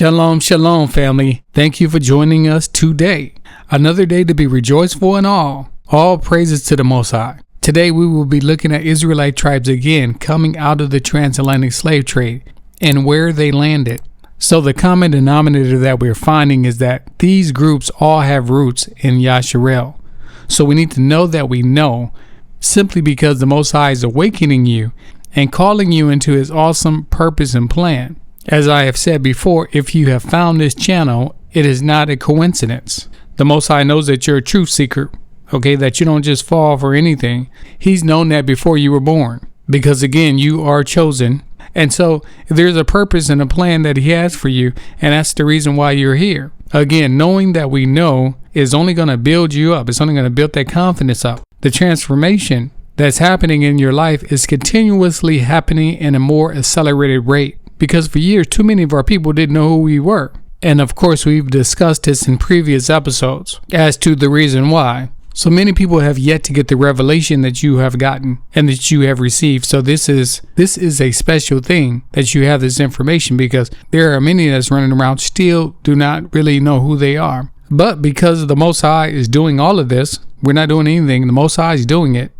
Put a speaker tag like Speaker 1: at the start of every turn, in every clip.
Speaker 1: Shalom, shalom, family. Thank you for joining us today. Another day to be rejoiceful in all. All praises to the Most High. Today we will be looking at Israelite tribes again coming out of the transatlantic slave trade and where they landed. So the common denominator that we're finding is that these groups all have roots in Yasharel. So we need to know that we know, simply because the Most High is awakening you and calling you into his awesome purpose and plan. As I have said before, if you have found this channel, it is not a coincidence. The Most High knows that you're a truth seeker, okay, that you don't just fall for anything. He's known that before you were born, because again, you are chosen. And so there's a purpose and a plan that he has for you, and that's the reason why you're here. Again, knowing that we know is only going to build you up. It's only going to build that confidence up. The transformation that's happening in your life is continuously happening in a more accelerated rate. Because for years, too many of our people didn't know who we were. And of course, we've discussed this in previous episodes as to the reason why. So many people have yet to get the revelation that you have gotten and that you have received. So this is a special thing that you have this information, because there are many that's running around still do not really know who they are. But because the Most High is doing all of this, we're not doing anything. The Most High is doing it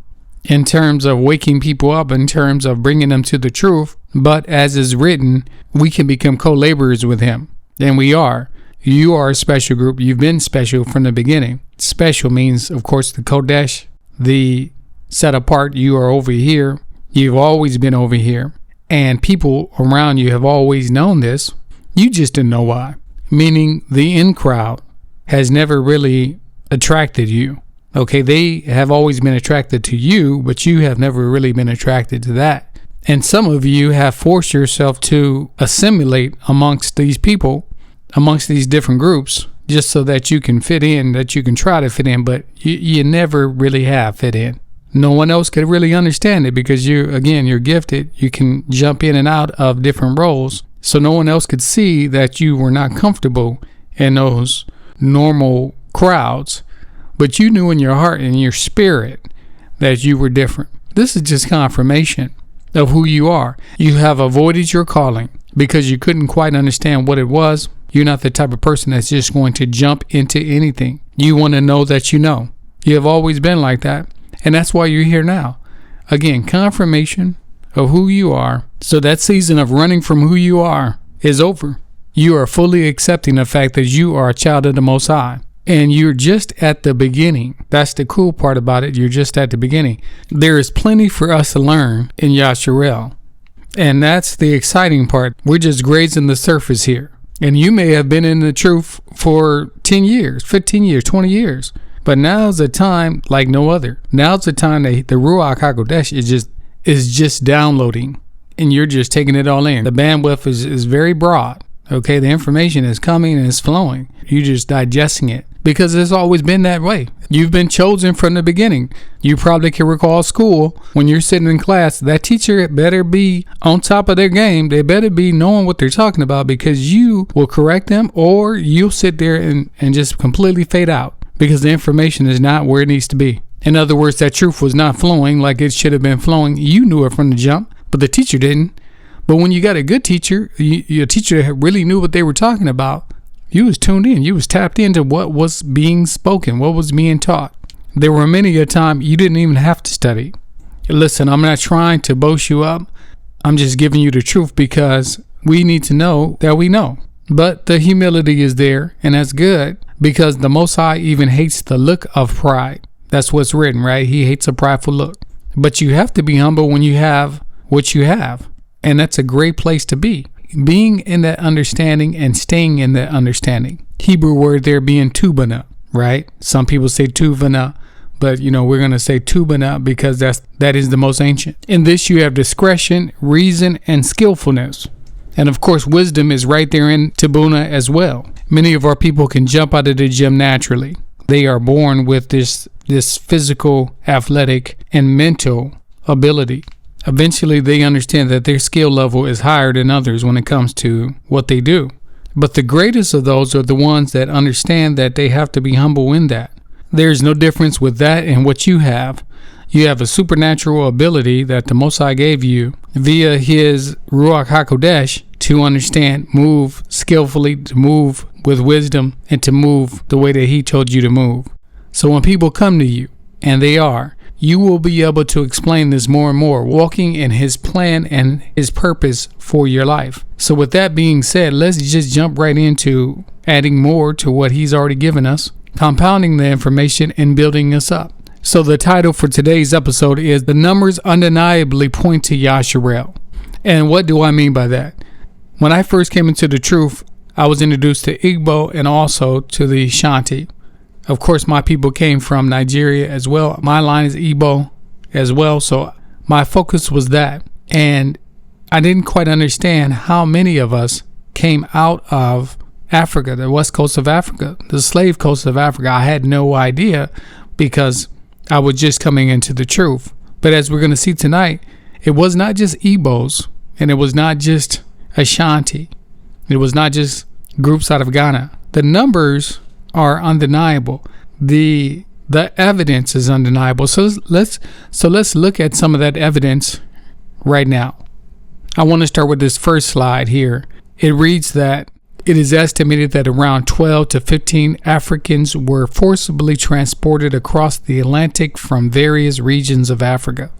Speaker 1: in terms of waking people up, in terms of bringing them to the truth. But as is written, we can become co-laborers with him. And we are. You are a special group. You've been special from the beginning. Special means, of course, the Kodesh, the set apart. You are over here. You've always been over here. And people around you have always known this. You just didn't know why. Meaning the in crowd has never really attracted you. Okay, they have always been attracted to you, but you have never really been attracted to that. And some of you have forced yourself to assimilate amongst these people, amongst these different groups, just so that you can fit in, that you can try to fit in, but you never really have fit in. No one else could really understand it, because you're gifted. You can jump in and out of different roles. So no one else could see that you were not comfortable in those normal crowds. But you knew in your heart and your spirit that you were different. This is just confirmation of who you are. You have avoided your calling because you couldn't quite understand what it was. You're not the type of person that's just going to jump into anything. You want to know that you know. You have always been like that. And that's why you're here now. Again, confirmation of who you are. So that season of running from who you are is over. You are fully accepting the fact that you are a child of the Most High. And you're just at the beginning. That's the cool part about it. You're just at the beginning. There is plenty for us to learn in Yasharel. And that's the exciting part. We're just grazing the surface here. And you may have been in the truth for 10 years, 15 years, 20 years. But now's the time like no other. Now's the time that the Ruach HaKodesh is just downloading. And you're just taking it all in. The bandwidth is very broad. Okay, the information is coming and it's flowing. You're just digesting it. Because it's always been that way. You've been chosen from the beginning. You probably can recall school when you're sitting in class. That teacher better be on top of their game. They better be knowing what they're talking about, because you will correct them, or you'll sit there and just completely fade out because the information is not where it needs to be. In other words, that truth was not flowing like it should have been flowing. You knew it from the jump, but the teacher didn't. But when you got a good teacher, your teacher really knew what they were talking about. You was tuned in. You was tapped into what was being spoken, what was being taught. There were many a time you didn't even have to study. Listen, I'm not trying to boast you up. I'm just giving you the truth, because we need to know that we know. But the humility is there, and that's good, because the Most High even hates the look of pride. That's what's written, right? He hates a prideful look. But you have to be humble when you have what you have. And that's a great place to be. Being in that understanding and staying in that understanding. Hebrew word there being tubana, right? Some people say tuvana, but we're going to say tubana because that is the most ancient. In this you have discretion, reason, and skillfulness. And of course, wisdom is right there in tubuna as well. Many of our people can jump out of the gym naturally. They are born with this physical, athletic, and mental ability. Eventually, they understand that their skill level is higher than others when it comes to what they do. But the greatest of those are the ones that understand that they have to be humble in that. There's no difference with that and what you have. You have a supernatural ability that the Most High gave you via his Ruach HaKodesh to understand, move skillfully, to move with wisdom, and to move the way that he told you to move. So when people come to you, and they are, you will be able to explain this more and more, walking in his plan and his purpose for your life. So with that being said, let's just jump right into adding more to what he's already given us, compounding the information and building us up. So the title for today's episode is The Numbers Undeniably Point to Yasharel. And what do I mean by that? When I first came into the truth, I was introduced to Igbo and also to the Shanti. Of course, my people came from Nigeria as well. My line is Igbo as well, so my focus was that. And I didn't quite understand how many of us came out of Africa, the west coast of Africa, the slave coast of Africa. I had no idea because I was just coming into the truth. But as we're going to see tonight, it was not just Igbos, and it was not just Ashanti. It was not just groups out of Ghana. The numbers are undeniable. The evidence is undeniable. So let's look at some of that evidence right now. I want to start with this first slide here. It reads that it is estimated that around 12 to 15 Africans were forcibly transported across the Atlantic from various regions of Africa.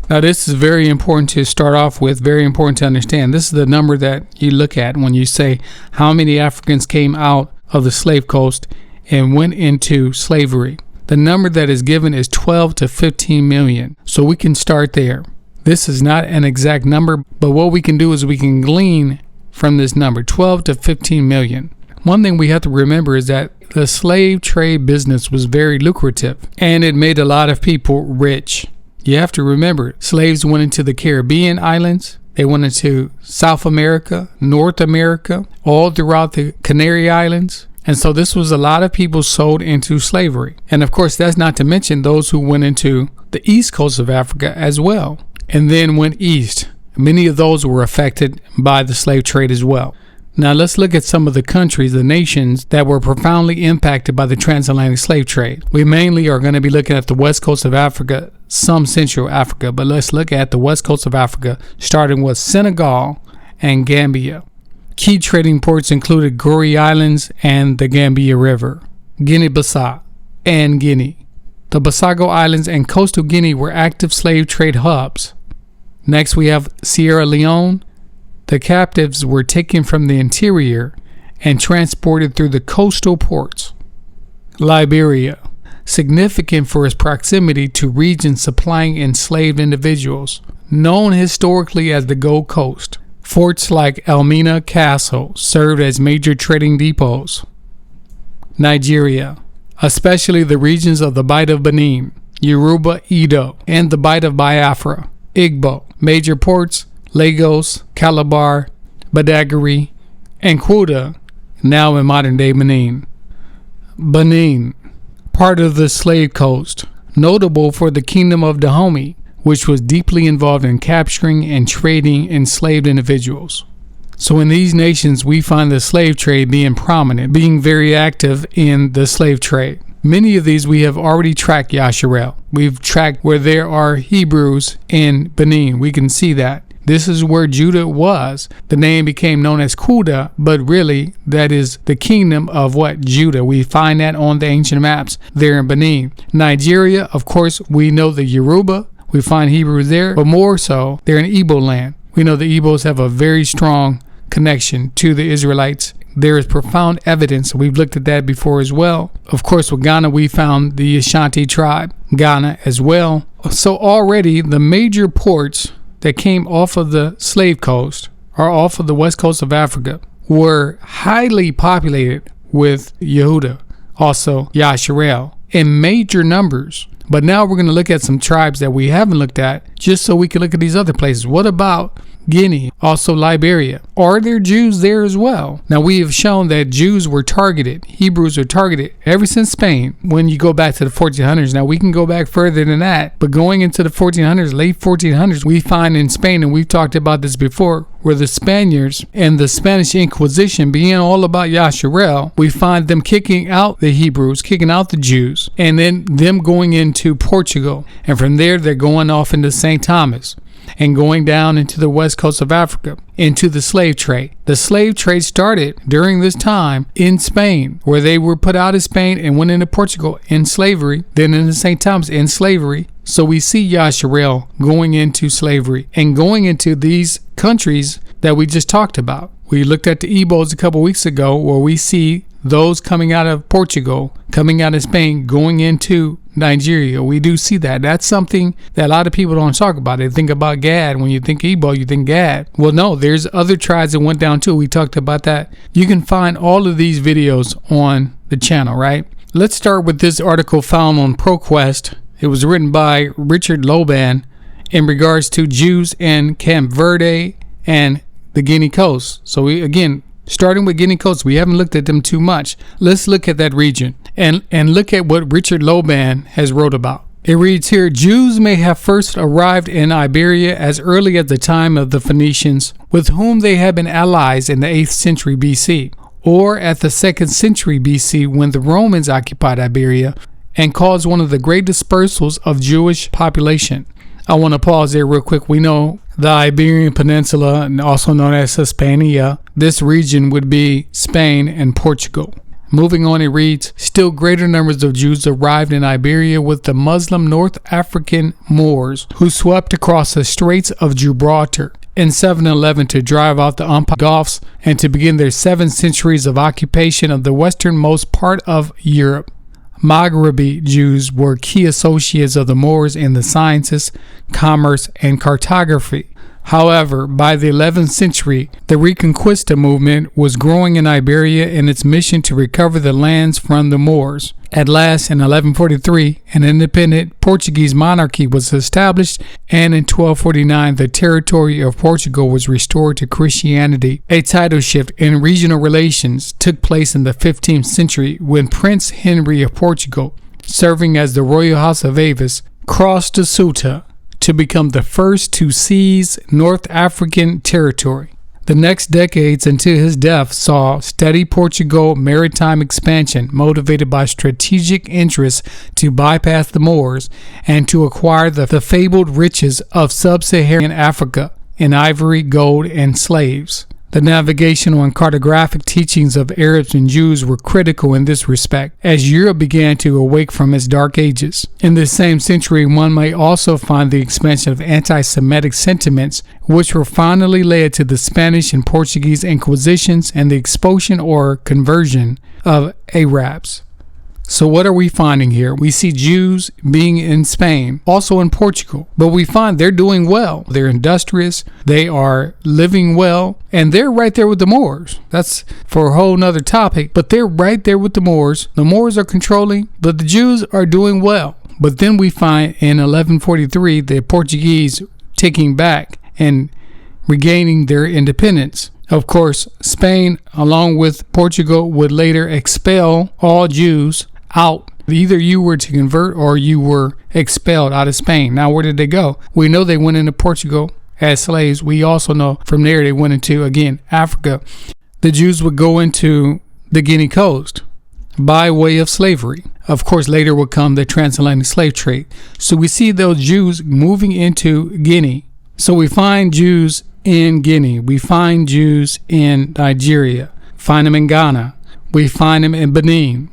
Speaker 1: Now, this is very important to start off with, very important to understand. This is the number that you look at when you say how many Africans came out of the slave coast and went into slavery. The number that is given is 12 to 15 million. So we can start there. This is not an exact number, but what we can do is we can glean from this number, 12 to 15 million. One thing we have to remember is that the slave trade business was very lucrative and it made a lot of people rich. You have to remember, slaves went into the Caribbean islands, they went into South America, North America, all throughout the Canary Islands. And so this was a lot of people sold into slavery. And of course, that's not to mention those who went into the east coast of Africa as well, and then went east. Many of those were affected by the slave trade as well. Now let's look at some of the countries, the nations that were profoundly impacted by the transatlantic slave trade. We mainly are going to be looking at the west coast of Africa, some Central Africa, but let's look at the west coast of Africa, starting with Senegal and Gambia. Key trading ports included Gorée Islands and the Gambia River, Guinea-Bissau, and Guinea. The Basago Islands and coastal Guinea were active slave trade hubs. Next, we have Sierra Leone. The captives were taken from the interior and transported through the coastal ports. Liberia, significant for its proximity to regions supplying enslaved individuals, known historically as the Gold Coast. Forts like Elmina Castle served as major trading depots. Nigeria, especially the regions of the Bight of Benin, Yoruba, Edo, and the Bight of Biafra. Igbo, major ports, Lagos, Calabar, Badagry, and Quetta, now in modern-day Benin. Benin, part of the slave coast, notable for the Kingdom of Dahomey, which was deeply involved in capturing and trading enslaved individuals. So in these nations, we find the slave trade being prominent, being very active in the slave trade. Many of these we have already tracked, Yasharel. We've tracked where there are Hebrews in Benin. We can see that. This is where Judah was. The name became known as Quetta, but really that is the kingdom of what? Judah. We find that on the ancient maps there in Benin. Nigeria, of course, we know the Yoruba. We find Hebrews there, but more so, they're in Igbo land. We know the Igbos have a very strong connection to the Israelites. There is profound evidence. We've looked at that before as well. Of course, with Ghana, we found the Ashanti tribe, Ghana as well. So already the major ports that came off of the slave coast or off of the west coast of Africa were highly populated with Yehuda, also Yasharel, in major numbers. But now we're going to look at some tribes that we haven't looked at just so we can look at these other places. What about Guinea, also Liberia? Are there Jews there as well? Now we have shown that Jews were targeted, Hebrews were targeted ever since Spain when you go back to the 1400s. Now we can go back further than that, but going into the 1400s, late 1400s, we find in Spain, and we've talked about this before, where the Spaniards and the Spanish Inquisition being all about Yasharel, we find them kicking out the Hebrews, kicking out the Jews, and then them going into Portugal. And from there, they're going off into St. Thomas. and going down into the west coast of Africa, into the slave trade. The slave trade started during this time in Spain, where they were put out of Spain and went into Portugal in slavery, then into St. Thomas in slavery. So we see Yasharel going into slavery and going into these countries that we just talked about. We looked at the Igbos a couple weeks ago, where we see those coming out of Portugal, coming out of Spain, going into Nigeria. We do see that. That's something that a lot of people don't talk about. They think about Gad. When you think Igbo, you think Gad. Well, no, there's other tribes that went down too. We talked about that. You can find all of these videos on the channel, right? Let's start with this article found on ProQuest. It was written by Richard Loban in regards to Jews in Camp Verde and the Guinea Coast. So we, again, starting with Guinea Coast, we haven't looked at them too much. Let's look at that region and look at what Richard Loban has wrote about. It reads here, Jews may have first arrived in Iberia as early as the time of the Phoenicians, with whom they had been allies in the 8th century BC, or at the 2nd century BC when the Romans occupied Iberia and caused one of the great dispersals of Jewish population. I want to pause there real quick. We know the Iberian Peninsula, also known as Hispania, this region would be Spain and Portugal. Moving on, it reads, still greater numbers of Jews arrived in Iberia with the Muslim North African Moors, who swept across the Straits of Gibraltar in 711 to drive out the Umpire Goths and to begin their 7 centuries of occupation of the westernmost part of Europe. Maghrebi Jews were key associates of the Moors in the sciences, commerce, and cartography. However, by the 11th century, the Reconquista movement was growing in Iberia in its mission to recover the lands from the Moors. At last, in 1143, an independent Portuguese monarchy was established, and in 1249, the territory of Portugal was restored to Christianity. A title shift in regional relations took place in the 15th century when Prince Henry of Portugal, serving as the Royal House of Avis, crossed the Ceuta to become the first to seize North African territory. The next decades until his death saw steady Portugal maritime expansion motivated by strategic interests to bypass the Moors and to acquire the fabled riches of sub-Saharan Africa in ivory, gold, and slaves. The navigational and cartographic teachings of Arabs and Jews were critical in this respect, as Europe began to awake from its dark ages. In this same century, one may also find the expansion of anti-Semitic sentiments, which were finally led to the Spanish and Portuguese Inquisitions and the expulsion or conversion of Arabs. So what are we finding here? We see Jews being in Spain, also in Portugal, but we find they're doing well. They're industrious, they are living well, and they're right there with the Moors. That's for a whole nother topic, but they're right there with the Moors. The Moors are controlling, but the Jews are doing well. But then we find in 1143 the Portuguese taking back and regaining their independence. Of course, Spain, along with Portugal, would later expel all Jews out. Either you were to convert or you were expelled out of Spain. Now, where did they go? We know they went into Portugal as slaves. We also know from there they went into, again, Africa. The Jews would go into the Guinea Coast by way of slavery. Of course, later would come the transatlantic slave trade. So we see those Jews moving into Guinea. So we find Jews in Guinea. We find Jews in Nigeria. Find them in Ghana. We find them in Benin.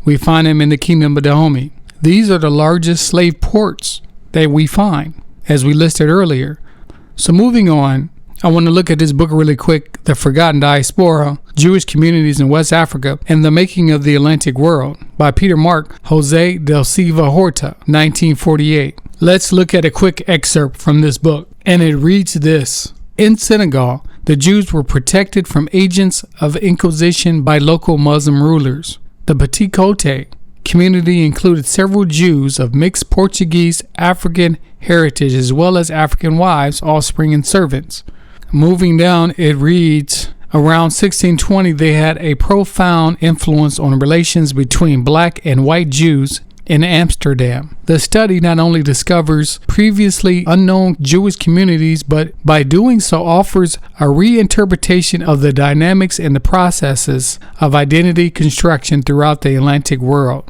Speaker 1: We find them in the Kingdom of Dahomey. These are the largest slave ports that we find, as we listed earlier. So moving on, I want to look at this book really quick, The Forgotten Diaspora, Jewish Communities in West Africa and the Making of the Atlantic World, by Peter Mark, Jose del Silva Horta, 1948. Let's look at a quick excerpt from this book, and it reads this. In Senegal, the Jews were protected from agents of Inquisition by local Muslim rulers. The Petit Cote community included several Jews of mixed Portuguese, African heritage, as well as African wives, offspring, and servants. Moving down, it reads, around 1620, they had a profound influence on relations between black and white Jews in Amsterdam. The study not only discovers previously unknown Jewish communities, but by doing so offers a reinterpretation of the dynamics and the processes of identity construction throughout the Atlantic world.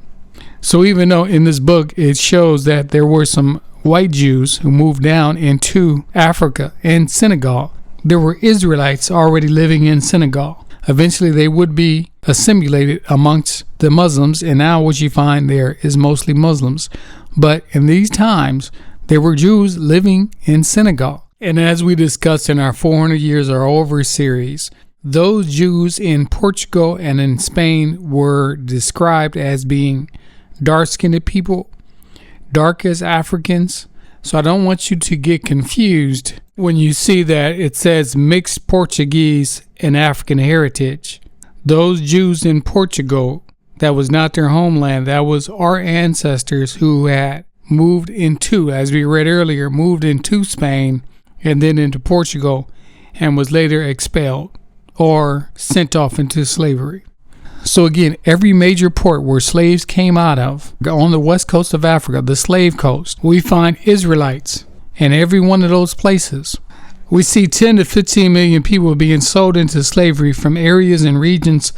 Speaker 1: So even though in this book it shows that there were some white Jews who moved down into Africa and Senegal. There were Israelites already living in Senegal. Eventually they would be assimilated amongst the Muslims, and now what you find there is mostly Muslims. But in these times, there were Jews living in Senegal. And as we discussed in our 400 Years Are Over series, those Jews in Portugal and in Spain were described as being dark-skinned people, dark as Africans. So I don't want you to get confused when you see that it says mixed Portuguese and African heritage. Those Jews in Portugal, that was not their homeland. That was our ancestors who had moved into, as we read earlier, moved into Spain and then into Portugal and was later expelled or sent off into slavery. So again, every major port where slaves came out of, on the west coast of Africa, the slave coast, we find Israelites in every one of those places. We see 10 to 15 million people being sold into slavery from areas and regions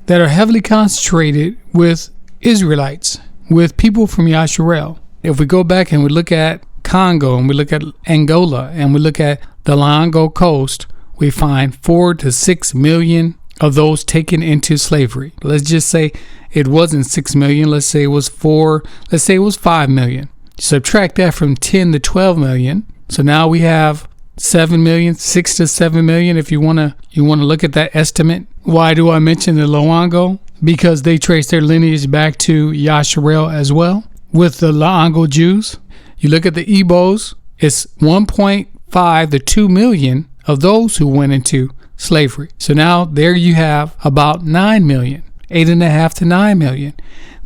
Speaker 1: that are heavily concentrated with Israelites, with people from Yasharel. If we go back and we look at Congo and we look at Angola and we look at the Lango coast, we find 4 to 6 million of those taken into slavery. Let's just say it wasn't 6 million. Let's say it was 4. Let's say it was 5 million. Subtract that from 10 to 12 million. So now we have 7 million, 6 to 7 million. If you want to look at that estimate. Why do I mention the Luango? Because they trace their lineage back to Yasharel as well with the Luango Jews. You look at the Igbos, it's 1.5 to 2 million of those who went into slavery. So now there you have about 9 million, 8.5 to 9 million.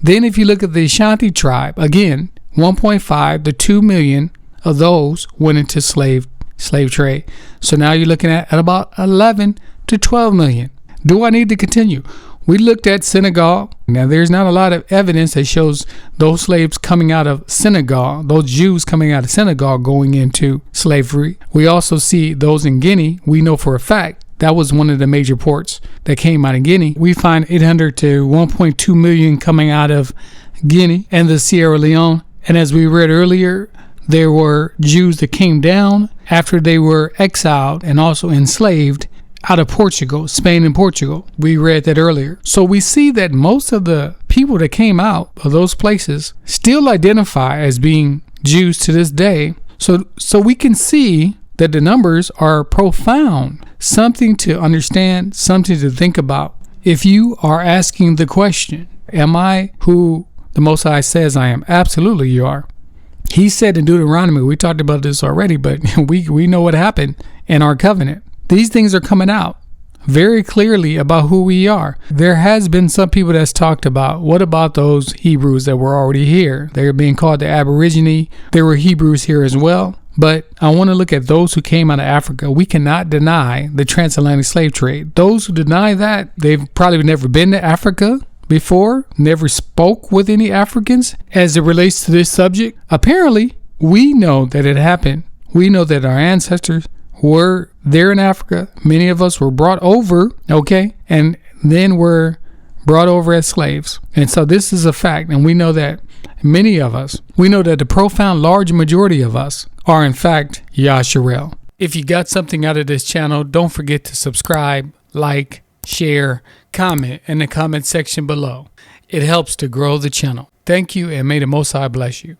Speaker 1: Then if you look at the Ashanti tribe, again, 1.5 to 2 million of those went into slave trade. So now you're looking at about 11 to 12 million. Do I need to continue? We looked at Senegal. Now, there's not a lot of evidence that shows those slaves coming out of Senegal, those Jews coming out of Senegal going into slavery. We also see those in Guinea. We know for a fact that was one of the major ports that came out of Guinea. We find 800 to 1.2 million coming out of Guinea and the Sierra Leone. And as we read earlier, there were Jews that came down after they were exiled and also enslaved out of Portugal, Spain and Portugal. We read that earlier. So we see that most of the people that came out of those places still identify as being Jews to this day. So we can see that the numbers are profound, something to understand, something to think about. If you are asking the question, am I who the Most High says I am? Absolutely you are. He said in Deuteronomy, we talked about this already, but we know what happened in our covenant. These things are coming out very clearly about who we are. There has been some people that's talked about, what about those Hebrews that were already here? They're being called the Aborigine. There were Hebrews here as well. But I want to look at those who came out of Africa. We cannot deny the transatlantic slave trade. Those who deny that, they've probably never been to Africa before, never spoke with any Africans as it relates to this subject. Apparently, we know that it happened. We know that our ancestors were there in Africa. Many of us were brought over, and then were brought over as slaves. And so this is a fact, and we know that many of us, we know that the profound large majority of us are in fact Yasharel. If you got something out of this channel, don't forget to subscribe, like, share, comment in the comment section below. It helps to grow the channel. Thank you, and may the Most High bless you.